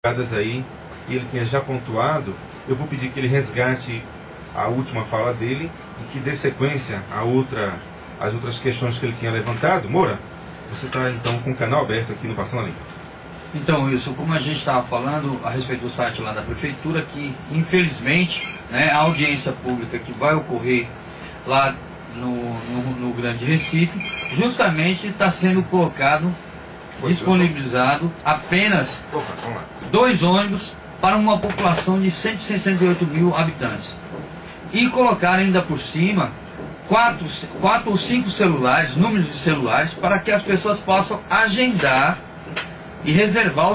aí, e ele tinha já pontuado. Eu vou pedir que ele resgate a última fala dele e que dê sequência às outras questões que ele tinha levantado. Moura, você está então com o canal aberto aqui no Passando a Limpo. Então, Wilson, como a gente estava falando a respeito do site lá da Prefeitura, que infelizmente, né, a audiência pública que vai ocorrer lá no Grande Recife, justamente está sendo colocado, disponibilizado apenas 2 ônibus para uma população de 168 mil habitantes. E colocar ainda por cima 4 ou 5 celulares, números de celulares, para que as pessoas possam agendar e reservar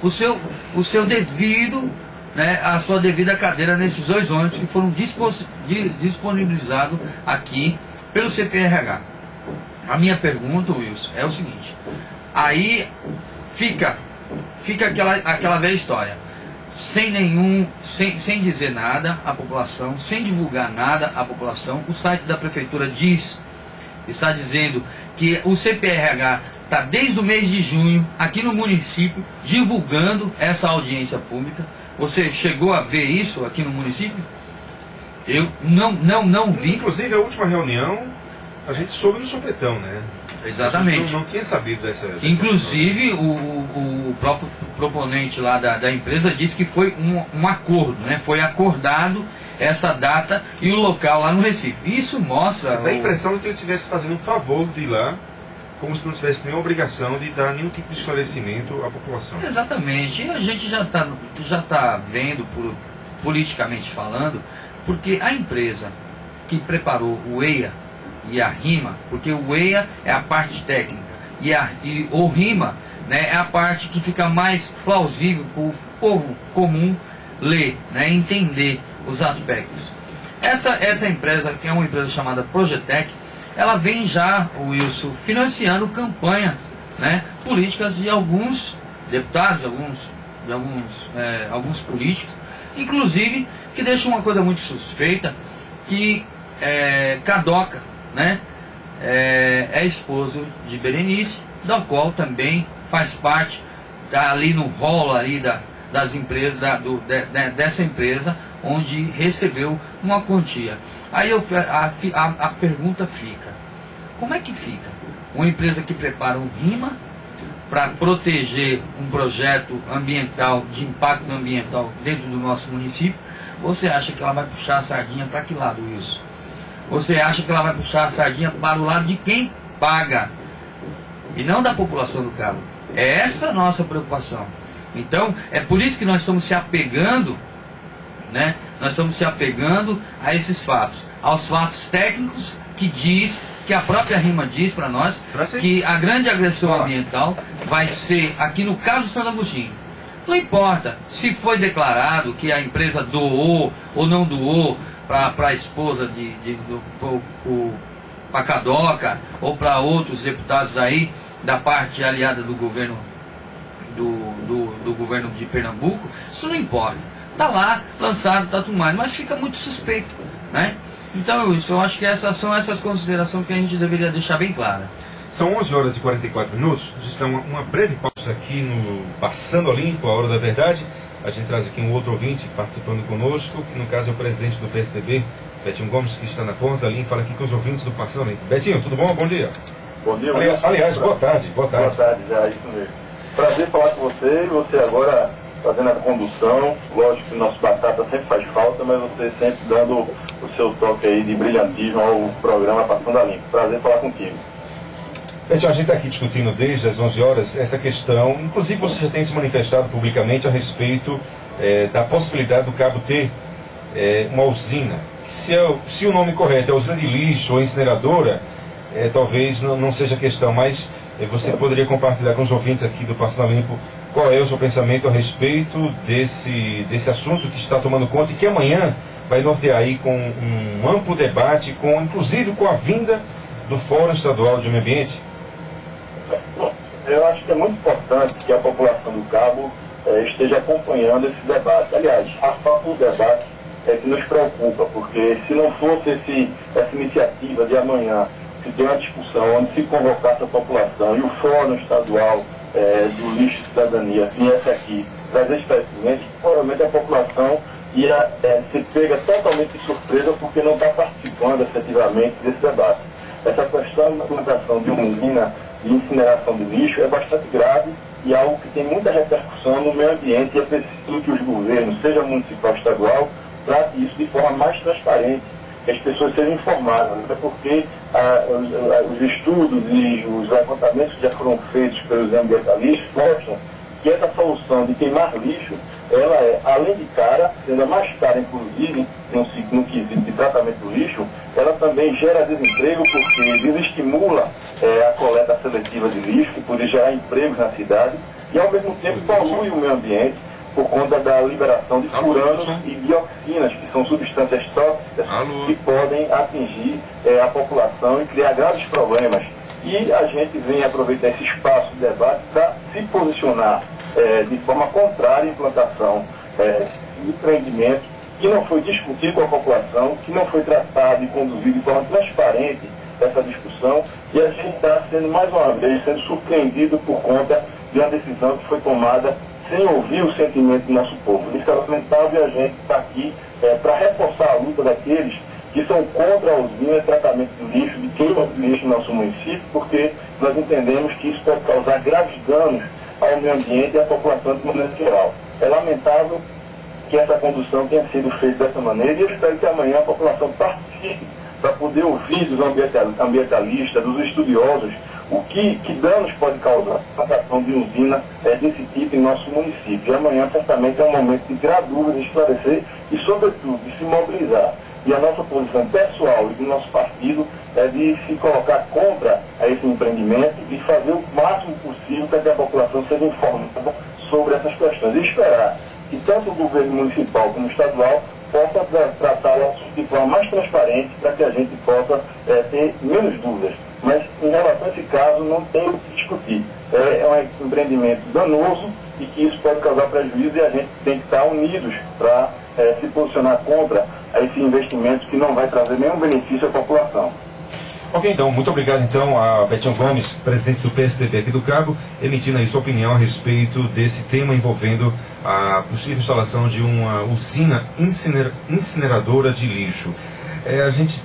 o seu devido, né, a sua devida cadeira nesses 2 ônibus que foram disponibilizados aqui pelo CPRH. A minha pergunta, Wilson, é o seguinte: aí fica aquela velha história, sem dizer nada à população, sem divulgar nada à população. O site da Prefeitura está dizendo que o CPRH está desde o mês de junho aqui no município divulgando essa audiência pública. Você chegou a ver isso aqui no município? Eu não vi. Inclusive, a última reunião a gente soube no sopetão, né? Exatamente. Não tinha sabido dessa Inclusive, o próprio proponente lá da empresa disse que foi um acordo, né? Foi acordado essa data e o local lá no Recife. Isso mostra... Dá a impressão de que ele estivesse fazendo um favor de ir lá, como se não tivesse nenhuma obrigação de dar nenhum tipo de esclarecimento à população. Exatamente. E a gente já tá vendo, politicamente falando, porque a empresa que preparou o EIA e a RIMA, porque o EIA é a parte técnica e o RIMA, né, é a parte que fica mais plausível para o povo comum ler, né, entender os aspectos. Essa empresa, que é uma empresa chamada Projetec, ela vem já, Wilson, financiando campanhas, né, políticas de alguns deputados, alguns políticos, inclusive, que deixa uma coisa muito suspeita, que Cadoca, né, é esposo de Berenice, da qual também faz parte, tá ali no rolo ali das empresas, dessa empresa, onde recebeu uma quantia. Aí a pergunta fica: como é que fica uma empresa que prepara um RIMA para proteger um projeto ambiental, de impacto ambiental dentro do nosso município? Você acha que ela vai puxar a sardinha para que lado, Wilson? Você acha que ela vai puxar a sardinha para o lado de quem paga e não da população do Cabo? É essa a nossa preocupação. Então, é por isso que nós estamos se apegando, né? Nós estamos se apegando a esses fatos, aos fatos técnicos que a própria RIMA diz para nós, que a grande agressão ambiental vai ser aqui no Cabo de Santo Agostinho. Não importa se foi declarado que a empresa doou ou não doou para a esposa para Cadoca ou para outros deputados aí da parte aliada do governo do governo de Pernambuco. Isso não importa, tá lá lançado, tá tudo mais, mas fica muito suspeito, né? Então eu acho que são essas considerações que a gente deveria deixar bem clara. São 11 horas e 44 minutos. A gente dá uma breve pausa aqui no Passando a Limpo, a Hora da Verdade. A gente traz aqui um outro ouvinte participando conosco, que no caso é o presidente do PSDB, Betinho Gomes, que está na ponta ali, fala aqui com os ouvintes do Passando a Limpo. Betinho, tudo bom? Bom dia. Bom dia. Aliás, boa tarde. Boa tarde, já, isso mesmo. Prazer falar com você agora fazendo a condução. Lógico que o nosso batata sempre faz falta, mas você sempre dando o seu toque aí de brilhantismo ao programa Passando a Limpo. Prazer falar contigo. Betinho, a gente está aqui discutindo desde as 11 horas essa questão, inclusive você já tem se manifestado publicamente a respeito da possibilidade do Cabo ter uma usina. Se o nome correto é usina de lixo ou incineradora, talvez não seja questão, mas você poderia compartilhar com os ouvintes aqui do Passando a Limpo qual é o seu pensamento a respeito desse assunto que está tomando conta e que amanhã vai nortear aí com um amplo debate, inclusive com a vinda do Fórum Estadual de Meio Ambiente? Eu acho que é muito importante que a população do Cabo esteja acompanhando esse debate. Aliás, a falta do debate é que nos preocupa, porque se não fosse essa iniciativa de amanhã, se tem uma discussão onde se convocasse a população e o Fórum Estadual do Lixo e Cidadania viesse aqui trazer esclarecimentos, provavelmente a população ia se pega totalmente de surpresa porque não está participando efetivamente desse debate. Essa questão da implantação de uma usina de incineração de lixo é bastante grave e algo que tem muita repercussão no meio ambiente, e é preciso que os governos, seja municipal ou estadual, trate isso de forma mais transparente, que as pessoas sejam informadas, até porque os estudos e os levantamentos que já foram feitos pelos ambientalistas mostram que essa solução de queimar lixo, ela é, além de cara, sendo a mais cara, inclusive, no quesito de tratamento do lixo, ela também gera desemprego, porque desestimula a coleta seletiva de lixo, que poderia gerar empregos na cidade, e ao mesmo tempo polui o meio ambiente por conta da liberação de furanos e dioxinas, que são substâncias tóxicas que podem atingir a população e criar graves problemas. E a gente vem aproveitar esse espaço de debate para se posicionar de forma contrária à implantação de empreendimento que não foi discutido com a população, que não foi tratado e conduzido de forma transparente essa discussão, e a gente está sendo, mais uma vez, sendo surpreendido por conta de uma decisão que foi tomada sem ouvir o sentimento do nosso povo. Isso é lamentável, e a gente está aqui para reforçar a luta daqueles que são contra a usina e tratamento do lixo, de queima de lixo no nosso município, porque nós entendemos que isso pode causar graves danos ao meio ambiente e à população de maneira geral. É lamentável que essa condução tenha sido feita dessa maneira, e eu espero que amanhã a população participe para poder ouvir dos ambientalistas, dos estudiosos, o que danos pode causar a implantação de usina desse tipo em nosso município. E amanhã, certamente, é um momento de tirar dúvidas, de esclarecer e, sobretudo, de se mobilizar. E a nossa posição pessoal e do nosso partido é de se colocar contra esse empreendimento e fazer o máximo possível para que a população seja informada sobre essas questões. E esperar que tanto o governo municipal como o estadual possa tratar o assunto de forma mais transparente para que a gente possa ter menos dúvidas. Mas, em relação a esse caso, não tem o que discutir. É um empreendimento danoso e que isso pode causar prejuízo, e a gente tem que estar unidos para se posicionar contra esse investimento que não vai trazer nenhum benefício à população. Ok, então, muito obrigado então a Betinho Gomes, presidente do PSDB aqui do Cabo, emitindo aí sua opinião a respeito desse tema envolvendo a possível instalação de uma usina incineradora de lixo. A gente